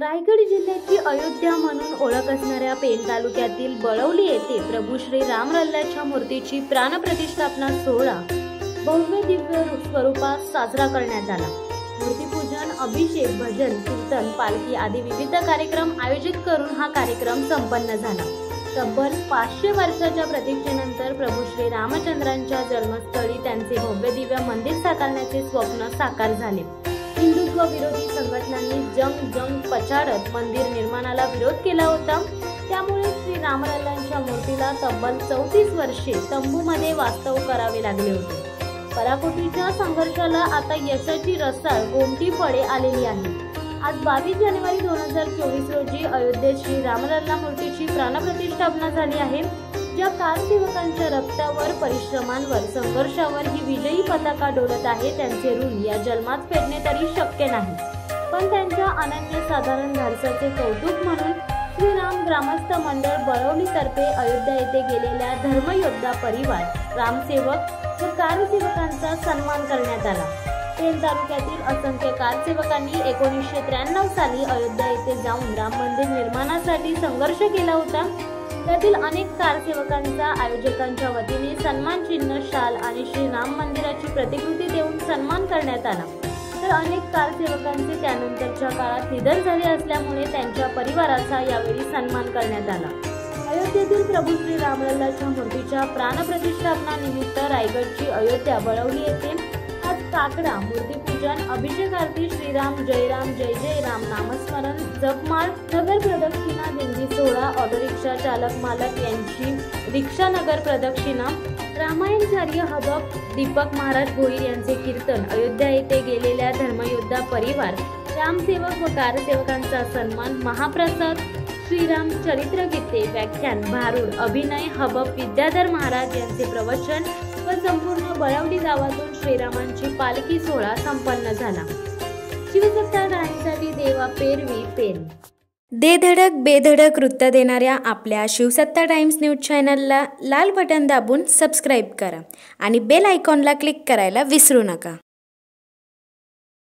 रायगड जिल्ह्याची अयोध्या म्हणून ओळख असणाऱ्या पेण तालुक्यातील बळवली येथे प्रभू श्री रामलल्लाच्या मूर्तीची प्राणप्रतिष्ठापना सोहळा भव्य दिव्य स्वरूपात साजरा करण्यात आला। मूर्तीपूजन, अभिषेक, भजन, कीर्तन, पालखी आदी विविध कार्यक्रम आयोजित करून हा कार्यक्रम संपन्न झाला। तब्बल 500 वर्षाच्या प्रतीक्षेनंतर प्रभू श्री रामचंद्रांच्या जन्मस्थळी त्यांचे भव्य दिव्य मंदिर साकारण्याचे स्वप्न साकार झाले। हिंदुत्व विरोधी संघटनांनी जंग पछाडत मंदिर निर्माणाला विरोध केला होता। त्यामुळे श्री रामलल्लांच्या मूर्तीला तब्बल 34 वर्षे तंबूमध्ये वास्तव करावे लागले होते। पराकोटीच्या संघर्षाला आता यशाची रसाळ गोमटी फळे आलेली आहे। आज 22 जानेवारी 2024 रोजी अयोध्येत श्री रामलल्ला मूर्तीची प्राणप्रतिष्ठापना झाली आहे। ज्या कारसेवकांच्या रक्तावर, परिश्रमांवर, संघर्षावर ही विजयी पताका डोलत आहे, त्यांचे ऋण या जन्मात फेडणे तरी शक्य नाही। पण त्यांच्या अनन्यसाधारण धाडसाचे कौतुक म्हणून श्रीराम ग्रामस्थ मंडळ बळवली तर्फे अयोध्या येथे गेलेल्या धर्मयोद्धा परिवार, रामसेवक व कारसेवकांचा सन्मान करण्यात आला। पेण तालुक्यातील असंख्य कारसेवकांनी 1993 साली अयोध्या येथे जाऊन राम मंदिर निर्माणासाठी संघर्ष केला होता। त्यातील अनेक कारसेवकांचा आयोजकांच्या वतीने सन्मान चिन्ह, शाल आणि श्री राम मंदिराची प्रतिकृती देऊन सन्मान करण्यात आला। तर अनेक कारसेवकांचे त्यानंतरच्या काळात निधन झाले असल्यामुळे त्यांच्या परिवाराचा यावेळी सन्मान करण्यात आला। अयोध्येतील प्रभू श्री रामलल्लाच्या मूर्तीच्या प्राणप्रतिष्ठापना निमित्त रायगडची अयोध्या बळवली येथे आज काकडा, मूर्तीपूजन, अभिषेक आरती, श्रीराम जय राम जय जय राम नामस्मरण, जपमाळ, नगर प्रदक्षिणा, दिंडी सोहळा, ऑटो रिक्षा चालक मालक यांची रिक्षा नगर प्रदक्षिणा, रामायणचार्य हबप दीपक महाराज भोईर यांचे कीर्तन, अयोध्या येथे गेलेल्या धर्मयोद्धा परिवार, रामसेवक व कारसेवकांचा सन्मान, महाप्रसाद, श्रीराम चरित्र गीते, व्याख्यान, भारूड, अभिनय, हबप विद्याधर महाराज यांचे प्रवचन व संपूर्ण बळवली गावातून श्रीरामांची पालखी सोहळा संपन्न झाला। शिवसत्तार राणीसाठी देवा पेरवी पेण। दे धडक बेधडक वृत्त देणाऱ्या आपल्या शिवसत्ता टाइम्स न्यूज चॅनलला लाल बटन दाबून सबस्क्राईब करा आणि बेल आयकॉनला क्लिक करायला विसरू नका।